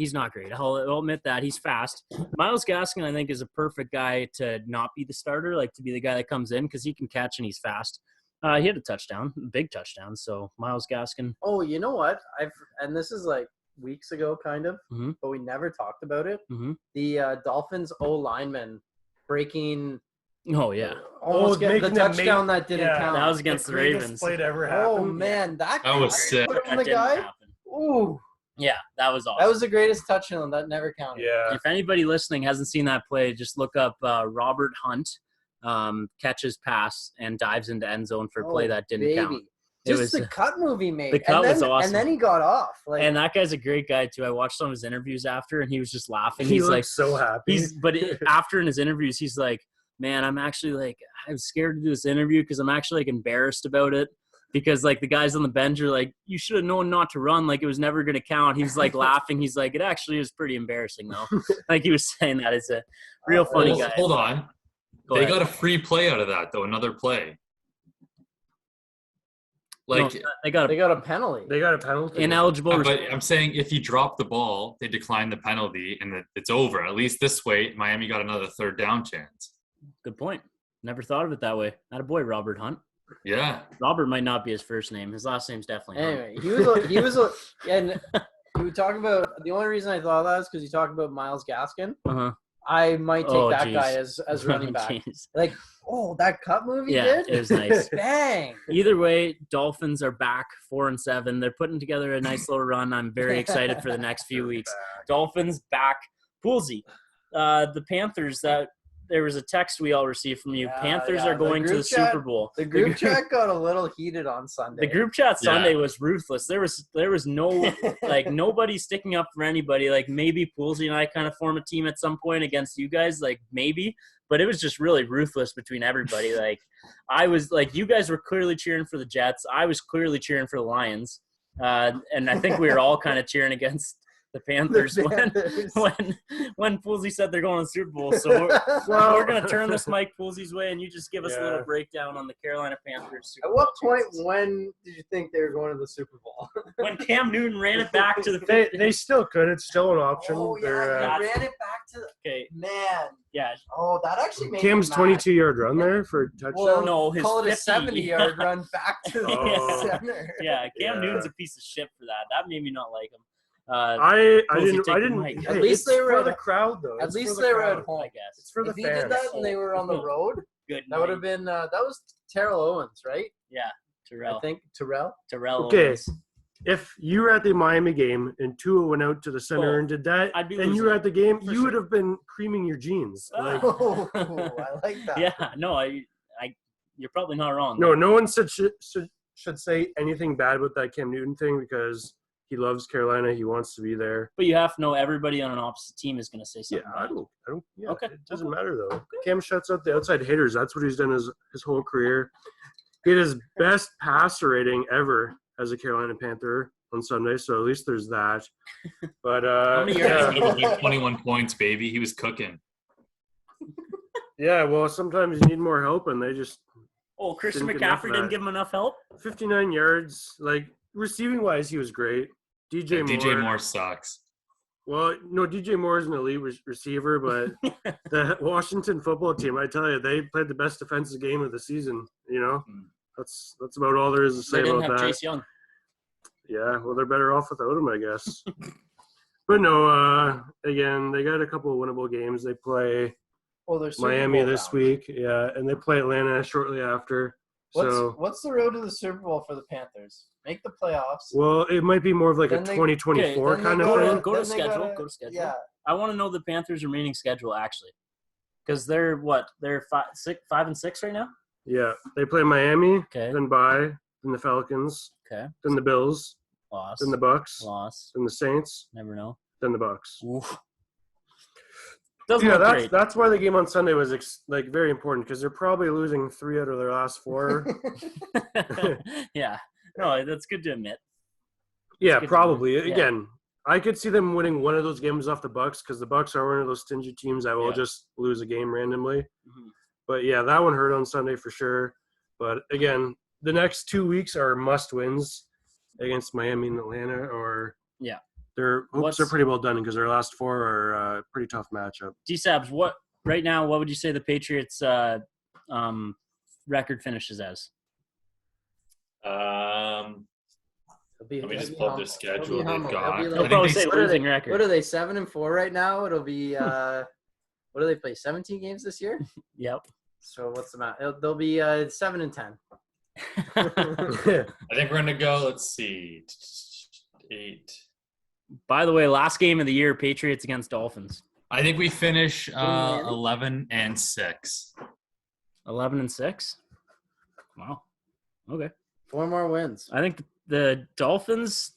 I'll admit that. He's fast. Myles Gaskin, I think, is a perfect guy to not be the starter, like to be the guy that comes in, because he can catch and he's fast. He had a touchdown, big touchdown. So Myles Gaskin. Oh, you know what? And this is like weeks ago, kind of, Mhm. but we never talked about it. Mhm. The Dolphins O lineman breaking. Oh yeah, Almost getting the making them touchdown that didn't count. that was against the greatest Ravens. play to ever Oh happen. man, that was sick. Put him on That the didn't guy. happen. Ooh, Yeah, that was awesome. that was the greatest touchdown that never counted. Yeah. If anybody listening hasn't seen that play, just look up Robert Hunt catches pass and dives into end zone for a play that didn't count. It Just was the cut movie made. the cut was awesome. And then he got off. Like, and that guy's a great guy too. I watched some of his interviews after, and he was just laughing. He He's looked like, so happy. after in his interviews, he's like, man, I'm actually like, I'm scared to do this interview because I'm actually like embarrassed about it. Because like the guys on the bench are like, you should have known not to run. Like it was never going to count. He's like laughing. He's like, it actually is pretty embarrassing though. Like he was saying that. It's a real funny guy. Hold on. Go They ahead. got a free play out of that though. Another play. Like, No, they got a penalty. They got a penalty. ineligible. but I'm saying if you drop the ball, they decline the penalty and it's over. At least this way, Miami got another 3rd down chance. Good point. Never thought of it that way. Not a boy, Robert Hunt. Yeah. Robert might not be his first name. His last name's definitely Hunt. Anyway, and you talk about the only reason I thought of that is because you talk about Myles Gaskin. Uh-huh. I might take that geez. guy as running back. Jeez. Like, oh, that cut movie Yeah, did? it was nice. Bang. Either way, Dolphins are back 4-7. They're putting together a nice little run. I'm very excited for the next few weeks. Dolphins back. Poolsy. The Panthers, there was a text we all received from you. Yeah, Panthers yeah. are going The to the group chat- Super Bowl. The group chat got a little heated on Sunday. The group chat Sunday Yeah. was ruthless. There was no like nobody sticking up for anybody. Like maybe Poolsy and I kind of form a team at some point against you guys, like maybe, but it was just really ruthless between everybody. Like I was like, you guys were clearly cheering for the Jets. I was clearly cheering for the Lions, and I think we were all kind of cheering against the Panthers, when Poolsy said they're going to the Super Bowl. So we're going to turn this Mike Poolsy's way, and you just give us a little breakdown on the Carolina Panthers. Super At what Bowl point, chances. when did you think they were going to the Super Bowl? When Cam Newton ran it back to the They still could. It's still an option. Oh, They're, yeah, they ran it back to the okay, man. yeah. Oh, that actually made Cam's me mad. 22-yard run there for a touchdown. Well, no, his Call it a 50. 70-yard run back to the Oh. center. Yeah, Cam Yeah. Newton's a piece of shit for that. That made me not like him. I Poolsy, take the didn't. mic. At least it's they were for at the a- crowd though. At It's for least the they were crowd. at home. I guess. It's for the If he fans. did that and they were on the road, Good. that would have been that was Terrell Owens, right? Yeah, Terrell. I think Terrell. Terrell. Okay. Owens. If you were at the Miami game and Tua went out to the center Oh, and did that, I'd be and you losing were at the game, for you sure. would have been creaming your jeans. Like, Oh, I like that. Yeah, no, you're probably not wrong. no one should say anything bad about that Cam Newton thing because He loves Carolina. He wants to be there. But you have to know everybody on an opposite team is going to say something. Yeah, I don't. Yeah, Okay. It doesn't matter though. Cam shuts out the outside hitters. That's what he's done his whole career. He had his best passer rating ever as a Carolina Panther on Sunday, so at least there's that. But How many Yeah, yards? he was like 21 points, baby. He was cooking. yeah, well, sometimes you need more help, and they just Oh, Christian Didn't get enough of McCaffrey didn't that. give him enough help? 59 yards. Like receiving wise, he was great. DJ Moore. DJ Moore sucks. Well, no, DJ Moore is an elite receiver, but the Washington football team, I tell you, they played the best defensive game of the season. You know, that's about all there is to say They didn't about have that. Chase Young. Yeah, well, they're better off without him, I guess. But no, again, they got a couple of winnable games. They play Well, there's Super Miami Bowl this round. week, yeah, and they play Atlanta shortly after. So, What's the road to the Super Bowl for the Panthers? Make the playoffs. well, it might be more of like a Then they- 2024 then they kind go of to- thing. go to then they schedule, gotta- go to schedule. Yeah, I want to know the Panthers' remaining schedule, actually. Because they're what? They're 5 and 6 right now? Yeah, they play Miami, Okay. then bye, then the Falcons, Okay. then the Bills, Loss. then the Bucks, Loss. then the Saints, Never know. then the Bucks. Oof. Doesn't Yeah, look that's great. that's why the game on Sunday was like very important because they're probably losing 3 out of their last 4. Yeah. No, that's good to admit. Yeah, good to probably. know. Yeah. Again, I could see them winning one of those games off the Bucks because the Bucks are one of those stingy teams that will Yeah. just lose a game randomly. Mhm. But yeah, that one hurt on Sunday for sure. But again, the next 2 weeks are must wins against Miami and Atlanta, or Yeah. their hopes are pretty well done because their last 4 are a pretty tough matchup. DiSabs, what would you say the Patriots record finishes as? It'll be- Let me it'll just be pull up humble. their schedule. It'll be They've humble. got. It'll be I They'll think probably they say what are losing they- record. What are they, 7-4 right now? It'll be what do they play? 17 games this year. Yep. So what's the amount? They'll be 7-10. I think we're gonna go. Let's see, 8. By the way, last game of the year, Patriots against Dolphins. I think we finish Miami? 11-6. 11 and 6. Wow. Okay. 4 more wins. I think the Dolphins,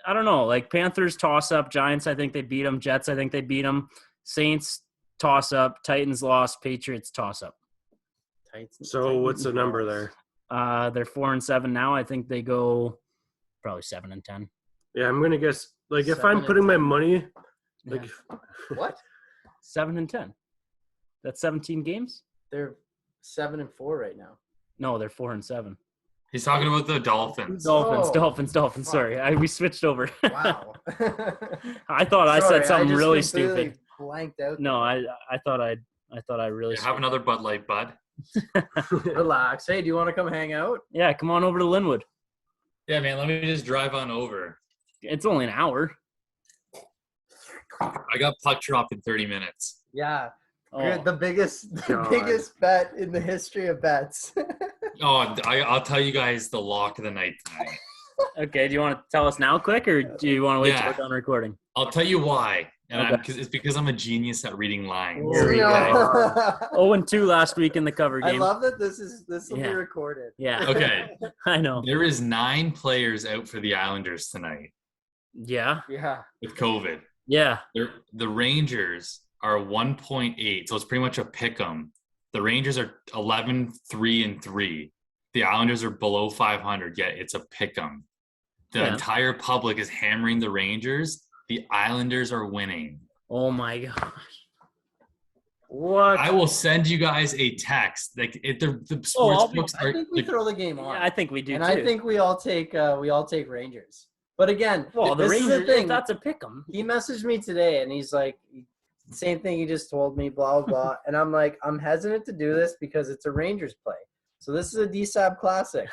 I don't know, like Panthers toss up, Giants, I think they beat them, Jets, I think they beat them, Saints toss up, Titans lost, Patriots toss up. So what's the number there? They're 4 and 7 now. I think they go probably 7 and 10. Yeah, I'm gonna guess. Like if 7 I'm and putting my 10. money, like What? 7 and 10. That's 17 games? They're 7-4 right now. No, they're 4 and 7. He's talking about the Dolphins. Oh, Dolphins. fuck. Sorry, we switched over. Wow. I thought I Sorry, said something just really completely stupid. Blanked out. No, I thought I really. Yeah, have another Bud Light, bud. Relax. Hey, do you want to come hang out? Yeah, come on over to Linwood. Yeah, man. Let me just drive on over. It's only an hour. I got puck dropped in 30 minutes. Yeah. Oh, Good. The biggest God. biggest bet in the history of bets. Oh, I'll tell you guys the lock of the night tonight. okay. Do you want to tell us now, quick, or do you want to wait till Yeah. we're done recording? I'll tell you why. And Okay. it's because I'm a genius at reading lines. Here we go. No. 0-2 last week in the cover I game. love that this will Yeah. be recorded. Yeah. Okay. I know. There is 9 players out for the Islanders tonight Yeah. Yeah. with COVID. Yeah. The Rangers are 1.8, so it's pretty much a pick 'em. The Rangers are 11-3-3. The Islanders are below 500, yet it's a pick 'em. The Yeah. entire public is hammering the Rangers. The Islanders are winning. Oh my gosh. what? I will send you guys a text. Like the Oh, sports I'll be- books I are. think we like, throw the game on. Yeah, I think we do and too. I think we all take Rangers. But again, well, the this Rangers. is the thing. If that's a pick 'em. He messaged me today and he's like, same thing he just told me, blah, blah, blah. And I'm like, I'm hesitant to do this because it's a Rangers play. So this is a DSAB classic.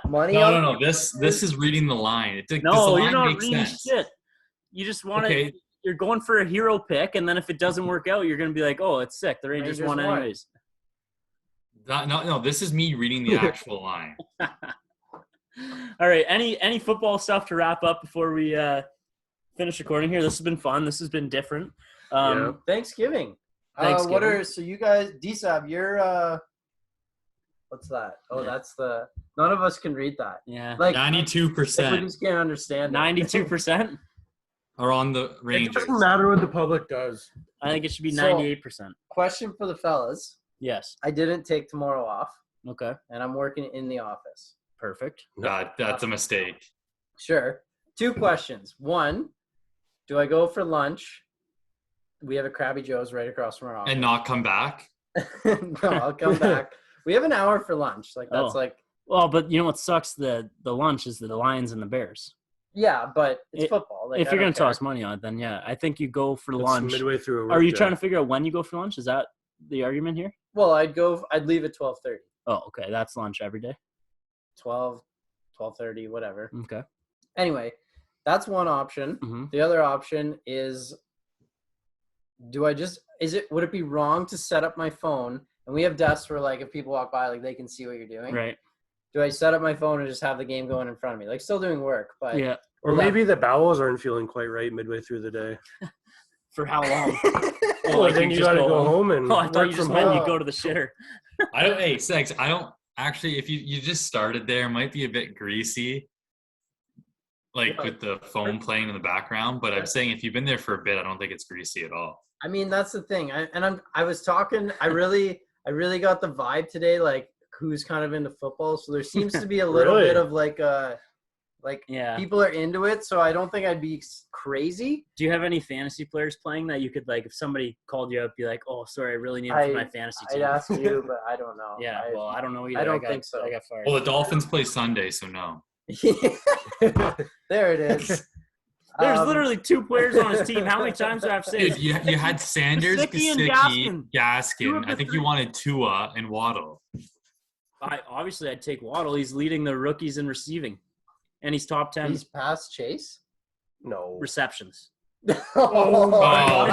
Money no. This is reading the line. Does the No, line you're not make reading sense? shit. You just want to. Okay. You're going for a hero pick, and then if it doesn't work out, you're going to be like, "Oh, it's sick. The Rangers won Rangers won. anyways." No. This is me reading the actual line. All right. Any football stuff to wrap up before we finish recording here? This has been fun. This has been different. Thanksgiving. Thanksgiving. So you guys, DSAB, What's that? Oh, that's the. None of us can read that. Yeah. Like if 92% we just can't understand. 92%. are on the It Rangers. doesn't matter what the public does. I think it should be So- 98%. Question for the fellas. Yes. I didn't take tomorrow off, Okay. and I'm working in the office. Perfect. That's a mistake. Sure. 2 questions. 1, do I go for lunch? We have a Krabby Joe's right across from our office. And not come back? No, I'll come back. We have an hour for lunch. Like that's Oh. like Well, but you know what sucks? The lunch is the Lions and the Bears. yeah, but it's It- football. Like, If I you're don't gonna care. toss money on it, then yeah, I think you go for It's lunch. midway through a Are you workday. trying to figure out when you go for lunch? Is that the argument here? Well, I'd leave at 12:30. Oh, okay. That's lunch every day. 12, 12:30, whatever. Okay. Anyway, that's one option. hmm The other option is would it be wrong to set up my phone, and we have desks where like if people walk by, like they can see what you're doing. Right. Do I set up my phone and just have the game going in front of me? Like still doing work, but Yeah. Or maybe the bowels aren't feeling quite right midway through the day. For how long? Oh, like, then you you just gotta go go home? home and Oh, I thought work you just from meant home. you go to the shitter. Hey, Sex, I don't actually, if you just started there, it might be a bit greasy, like with the phone playing in the background. But I'm saying if you've been there for a bit, I don't think it's greasy at all. I mean, that's the thing. I was talking. I really got the vibe today, like who's kind of into football. So there seems to be a little Really? bit of like Yeah. people are into it. So I don't think I'd be crazy. Do you have any fantasy players playing that you could like, if somebody called you up, be like, "Oh, sorry, I really need him for my fantasy I'd team." ask you, but I don't know. Yeah. Well, I don't know either. I don't got, think so. I got fired. Well, the Dolphins play Sunday, so no. There it is. There's literally 2 players on his team. How many times do I have to say Dude, this? you had Sanders, Gesicki and Gesicki, Two Gaskin. of the I think 3. you wanted Tua and Waddle. Obviously, I'd take Waddle. He's leading the rookies in receiving, and he's top 10 He's past Chase. No. receptions. Oh my God.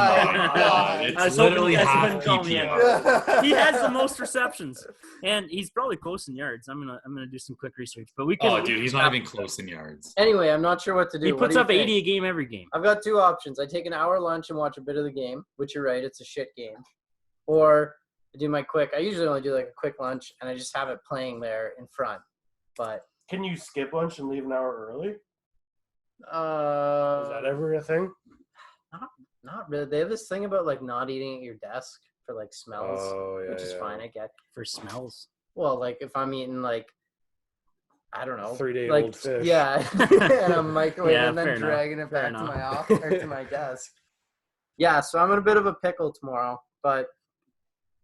God. I It's was hoping literally you guys half wouldn't call me PPR. out. He has the most receptions, and he's probably close in yards. I'm gonna do some quick research, but we can. Oh, dude, he's not even close in yards. Anyway, I'm not sure what to do. He What puts do you up think? 80 a game every game. I've got 2 options. I take an hour lunch and watch a bit of the game, which you're right, it's a shit game. Or I do my quick. I usually only do like a quick lunch, and I just have it playing there in front. But Can you skip lunch and leave an hour early? Is uh, that ever a thing? not really. They have this thing about like not eating at your desk for like smells, Oh, yeah, which is yeah. fine. I get. For smells. Well, like if I'm eating like, I don't know, 3-day like old fish. yeah, and I'm microwaving Yeah, and then fair enough. dragging it Fair back to enough. my office or to my desk. Yeah, so I'm in a bit of a pickle tomorrow, but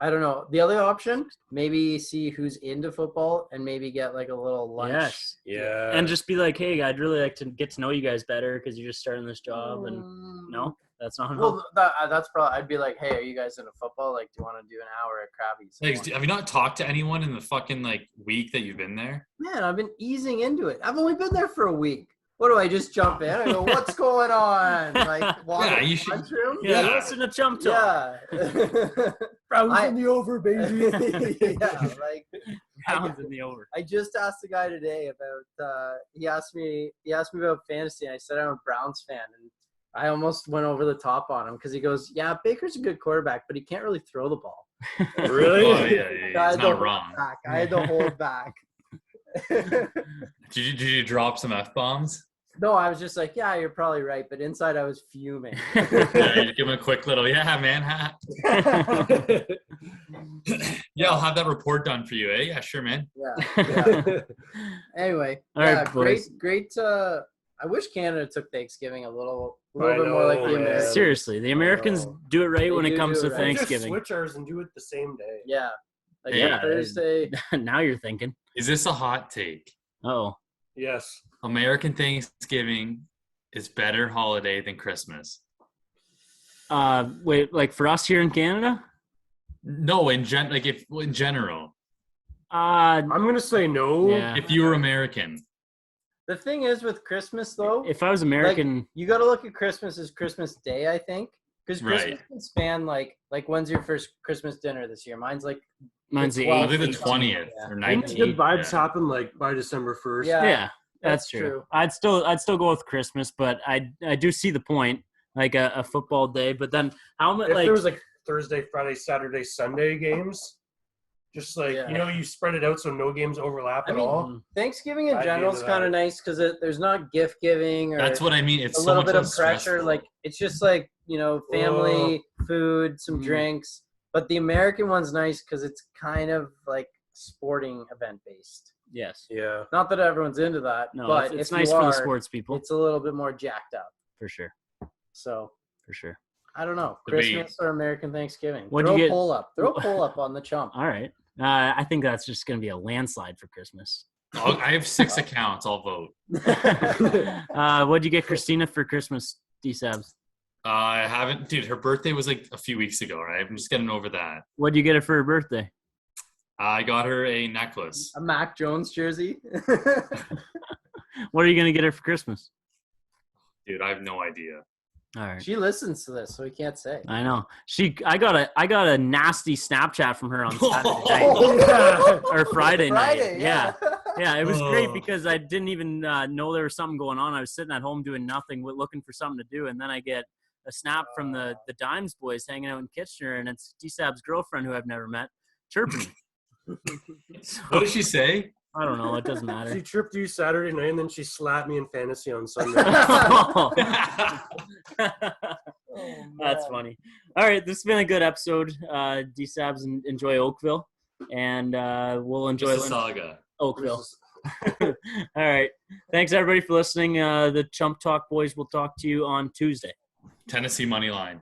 I don't know. The other option, maybe see who's into football and maybe get like a little lunch. Yes. Yeah. And just be like, hey, I'd really like to get to know you guys better because you're just starting this job. And no, that's not enough. Well, that's probably. I'd be like, hey, are you guys into football? Like, do you want to do an hour at Krabby's? Like, have you not talked to anyone in the fucking like week that you've been there? Man, I've been easing into it. I've only been there for a week. What do I just jump in? I go, what's going on? Like, walk Yeah, in you the should- lunchroom? yeah, yeah. listen to Chump Talk. Yeah. Rounds I- in the over, baby. Yeah, like Rounds in the over. I just asked the guy today about he asked me about fantasy, and I said I'm a Browns fan, and I almost went over the top on him because he goes, yeah, Baker's a good quarterback, but he can't really throw the ball. Really? Oh, yeah, I he's had to not hold wrong. back. I had to hold back. Did you drop some F-bombs? No, I was just like, yeah, you're probably right, but inside I was fuming. Yeah, you give him a quick little, yeah, man. Yeah, I'll have that report done for you, eh? Yeah, sure, man. yeah. Anyway, All right, yeah, boys. great. I wish Canada took Thanksgiving a little I bit more like know, the man. Americans. Seriously, the Americans know. do it right They when it do comes do to it right. Just Thanksgiving. switch ours and do it the same day. Yeah, like Yeah. Thursday. Now you're thinking. Is this a hot take? Oh, Yes. American Thanksgiving is better holiday than Christmas. wait, like for us here in Canada? No, in general, Uh, I'm gonna say no. yeah. if you were American, The thing is with Christmas though, If I was American, you got to look at Christmas as Christmas Day, I think, because Right. Christmas can span like when's your first Christmas dinner this year? Mine's like mine's the 12th. I think the 18th. 20th Yeah. or Didn't 19th. good vibes yeah. happen like by December 1st? Yeah. Yeah, that's That's true. true. I'd still go with Christmas, but I do see the point, like a football day. But then how much If like there was like Thursday, Friday, Saturday, Sunday games, Just like, Yeah. you know, you spread it out so no games overlap I at mean, all. Thanksgiving in I'd be general is into kind of that. nice because there's not gift giving or That's what I mean. It's a so little much bit of less pressure. stressful. Like it's just like, you know, family, food, some Mm. drinks. But the American one's nice because it's kind of like sporting event based. Yes. Yeah. Not that everyone's into that, No, but it's if nice you for the are, sports people. it's a little bit more jacked up. For sure. So For sure. I don't know, Debate. Christmas or American Thanksgiving. What'd Throw you a get- poll up. Throw a poll up on the Chump. All right. I think that's just going to be a landslide for Christmas. I have 6 accounts. I'll vote. What'd you get Christina for Christmas, DiSabs? I haven't, dude. Her birthday was like a few weeks ago, right? I'm just getting over that. What'd you get her for her birthday? I got her a necklace. A Mac Jones jersey. What are you going to get her for Christmas? Dude, I have no idea. All right. She listens to this, so we can't say. I know. I got a nasty Snapchat from her on Saturday night Oh. or Friday night. yeah. Yeah, it was great Oh. because I didn't even know there was something going on. I was sitting at home doing nothing, looking for something to do, and then I get a snap from the Dimes boys hanging out in Kitchener, and it's DiSab's girlfriend, who I've never met, chirping me. So, What did she say? I don't know. It doesn't She matter. tripped you Saturday night and then she slapped me in fantasy on Sunday. That's funny. All right, this has been a good episode. DiSabs, enjoy Oakville, and we'll enjoy Mississauga. Oakville. All right. Thanks, everybody, for listening. The Chump Talk boys will talk to you on Tuesday. Tennessee money line.